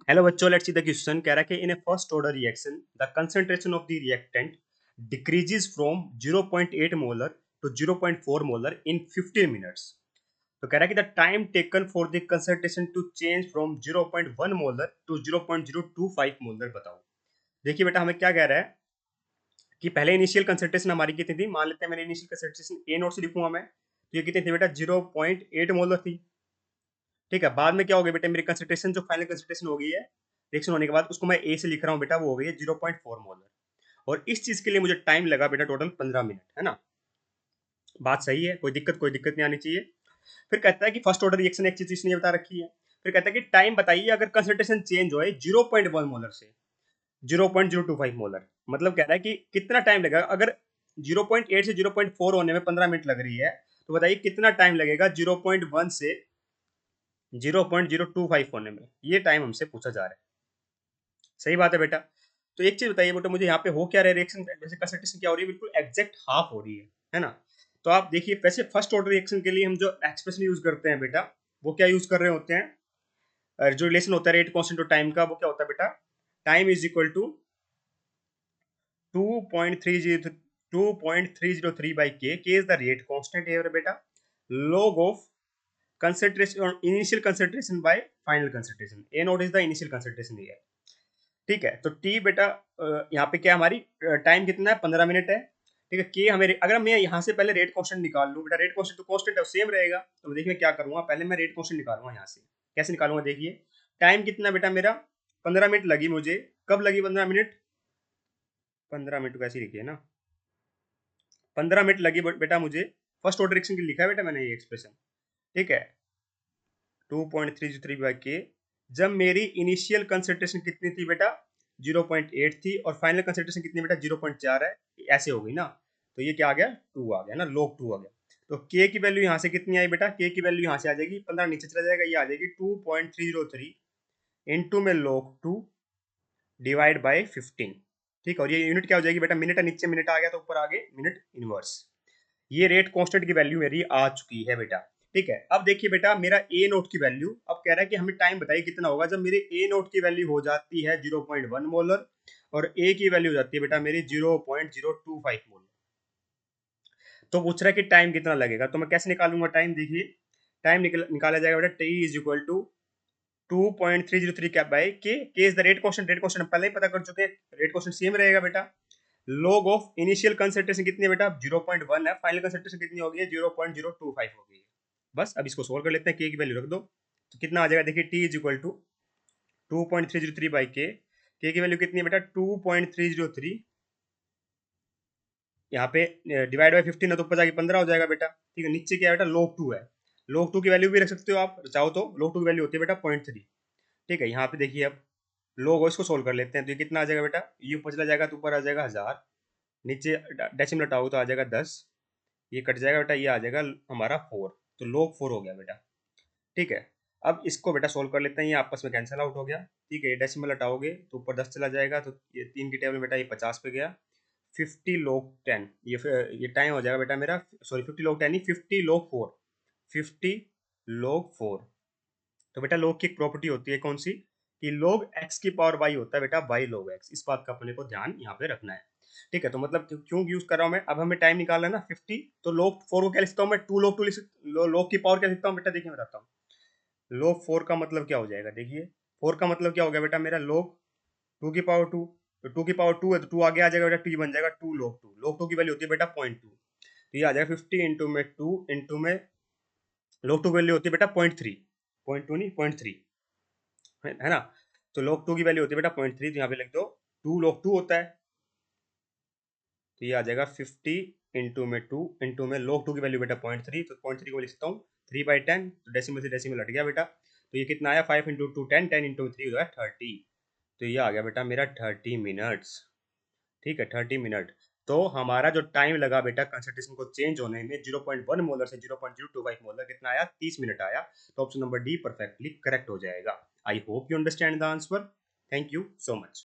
Hello बच्चों, let's see the question. कह रहा है कि in a first order reaction the concentration of the reactant decreases from 0.8 molar to 0.4 molar in 15 minutes. तो कह रहा है कि the time taken for the concentration to change from 0.1 molar to 0.025 molar बताओ। देखिए बेटा, हमें क्या कह रहा है कि पहले इनिशियल कंसंट्रेशन हमारी कितनी थी। मान लेते हैं मैंने इनिशियल कंसंट्रेशन ए नोट से लिखूंगा मैं, तो ये कितनी थी बेटा? 0.8 मोलर थी। ठीक है, बाद में क्या हो गया बेटा? मेरी कंसंट्रेशन जो फाइनल कंसंट्रेशन हो गई है रिएक्शन होने के बाद, उसको मैं ए से लिख रहा हूँ बेटा, वो हो गई है 0.4 मोलर। और इस चीज के लिए मुझे टाइम लगा बेटा टोटल 15 मिनट, है ना। बात सही है, कोई दिक्कत नहीं आनी चाहिए। फिर कहता है कि फर्स्ट ऑर्डर रिएक्शन एक चीज इसने बता रखी है। फिर कहता है कि टाइम बताइए अगर कंसंट्रेशन चेंज हो 0.1 मोलर से 0.025 मोलर। मतलब कह रहा है कि कितना टाइम लगेगा अगर 0.8 से 0.4 होने में 15 मिनट लग रही है, तो बताइए कितना टाइम लगेगा 0.1 से 0.025 होने में। ये टाइम हमसे पूछा जा रहा है। सही बात है बेटा। तो एक चीज बताइए बेटा, मुझे यहाँ पे हो क्या रहा है? रिएक्शन जैसे कंसंट्रेशन क्या हो रही है? बिल्कुल एग्जैक्ट हाफ हो रही है ना। तो आप देखिए, वैसे फर्स्ट ऑर्डर रिएक्शन के लिए हम जो एक्सप्रेशन यूज करते हैं बेटा, वो क्या यूज कर रहे होते हैं? जो रिलेशन होता है रेट कांस्टेंट और टाइम का, वो क्या होता है बेटा? Time is equal to 2.303 by K is the rate constant है बेटा, log ऑफ concentration or initial concentration by final concentration। A naught is the initial concentration है। ठीक है, तो टी बेटा यहाँ पे क्या हमारी टाइम कितना है? 15 मिनट है। ठीक है, के हमें अगर मैं यहाँ से पहले रेट कॉन्स्टेंट निकाल लूँ बेटा, रेट कॉन्स्टेंट तो कॉन्स्टेंट है, सेम रहेगा। तो देखिए मैं क्या करूँगा, पहले मैं रेट कॉन्स्टेंट निकालूंगा यहाँ से। कैसे निकालूंगा? देखिए टाइम कितना बेटा मेरा? 15 मिनट लगी मुझे। कब लगी 15 मिनट? 15 मिनट कैसी लिखी है ना, 15 मिनट लगी बेटा मुझे। फर्स्ट ऑर्डर रिएक्शन के लिए लिखा है बेटा मैंने ये एक्सप्रेशन। ठीक है, 2.303 बाई के। जब मेरी इनिशियल कंसंट्रेशन कितनी थी बेटा? 0.8 थी, और फाइनल कंसंट्रेशन कितनी बेटा? 0.4 है। ऐसे हो गई ना। तो ये क्या आ गया? 2 आ गया ना, log 2 आ गया। तो के की वैल्यू यहाँ से कितनी आई बेटा? के की वैल्यू यहाँ से आ जाएगी 15, नीचे चला जाएगा, ये आ जाएगी 2.303 इंटू में log 2 डिवाइड बाई 15। ठीक है, और ये यूनिट क्या हो जाएगी बेटा? मिनट है, नीचे मिनट आ गया तो ऊपर आगे मिनट इनवर्स। ये रेट कांस्टेंट की वैल्यू मेरी आ चुकी है बेटा। ठीक है, अब देखिए बेटा मेरा ए नोट की वैल्यू, अब कह रहा है कि हमें टाइम बताइए कितना होगा जब मेरे ए नोट की वैल्यू हो जाती है 0.1 मोलर और ए की वैल्यू हो जाती है बेटा मेरी 0.025 मोलर। तो पूछ रहा है कि टाइम कितना लगेगा, तो मैं कैसे निकालूंगा टाइम? देखिए टाइम निकाला जाएगा बेटा, T is equal to 2.303 cap by K is the rate question. Rate question पहले ही पता कर चुके हैं, रेट क्वेश्चन सेम रहेगा बेटा। log ऑफ इनिशियल कंसंट्रेशन कितनी है बेटा? 0.1 है। फाइनल कंसंट्रेशन कितनी हो गई है? 0.025 हो गई है। बस अब इसको सोल्व कर लेते हैं, के की वैल्यू रख दो। तो कितना आ जाएगा? देखिए T is equal to 2.303 by K की वैल्यू कितनी है बेटा? 2.303। यहाँ पे डिवाइड बाई 15 है तो ऊपर जाके 15 हो जाएगा बेटा। ठीक है, नीचे क्या है बेटा? log 2 है। log 2 की वैल्यू भी रख सकते हो आप चाहो तो। log 2 की वैल्यू होती है बेटा 0.3। ठीक है, यहाँ पे देखिए अब log इसको सोल्व कर लेते हैं, तो ये कितना आ जाएगा बेटा? ये ऊपर चला जाएगा तो ऊपर आ जाएगा 1000, नीचे डेसिमल हटाओ तो आ जाएगा 10, ये कट जाएगा बेटा, ये आ जाएगा हमारा 4। तो log 4 हो गया बेटा। ठीक है, अब इसको बेटा सोल्व कर लेते हैं, ये आपस में कैंसिल आउट हो गया। ठीक है, ये डेसिमल हटाओगे तो ऊपर 10 चला जाएगा, तो ये 3 की टेबल में बेटा ये 50 पे गया। 50 log 10, ये टाइम हो जाएगा बेटा मेरा, सॉरी 50 log 10 नहीं, 50 log 4। 50 log 4। तो बेटा log की एक प्रॉपर्टी होती है कौन सी? कि log x की पावर y होता है बेटा y log x। इस बात का अपने को ध्यान यहाँ पे रखना है। ठीक है, तो मतलब क्यों यूज कर रहा हूँ मैं? अब हमें टाइम निकालना है ना 50, तो log 4 को क्या लिखता हूँ मैं? 2 log 2 log की पावर क्या लिखता हूँ बेटा? देखिए मैं बताता हूँ। log 4 का मतलब क्या हो जाएगा? देखिए 4 का मतलब क्या हो गया बेटा मेरा? log 2 की पावर 2। तो 2 की पावर 2 है तो 2 आगे आ जाएगा बेटा, 2 बन जाएगा 2 log 2। log 2 की वैल्यू होती है बेटा 0.2। तो ये आ जाएगा 50 इंटू में 2 इंटू में log 2 की वैल्यू होती है बेटा 0.3। 0.2 नहीं 0.3, है ना। तो log 2 की वैल्यू होती है बेटा 0.3, तो यहाँ पे लिख दो 2 log 2 होता है। तो ये आ जाएगा 50 इंटू में 2 इंटू में log 2 की वैल्यू बेटा 0.3, तो 0.3 को लिख सकता हूँ 3/10। तो डेसिमल से डेसिमल हट गया बेटा, तो ये कितना आया? 5 इंटू 2 10, 10 इंटू 3 हो गया 30। तो ये आ गया बेटा मेरा 30 मिनट्स। ठीक है, 30 मिनट। तो हमारा जो टाइम लगा बेटा कंसंट्रेशन को चेंज होने में 0.1 मोलर से 0.025 मोलर, कितना आया? 30 मिनट आया। तो option number D perfectly correct हो जाएगा। I hope you understand the answer. Thank you so much.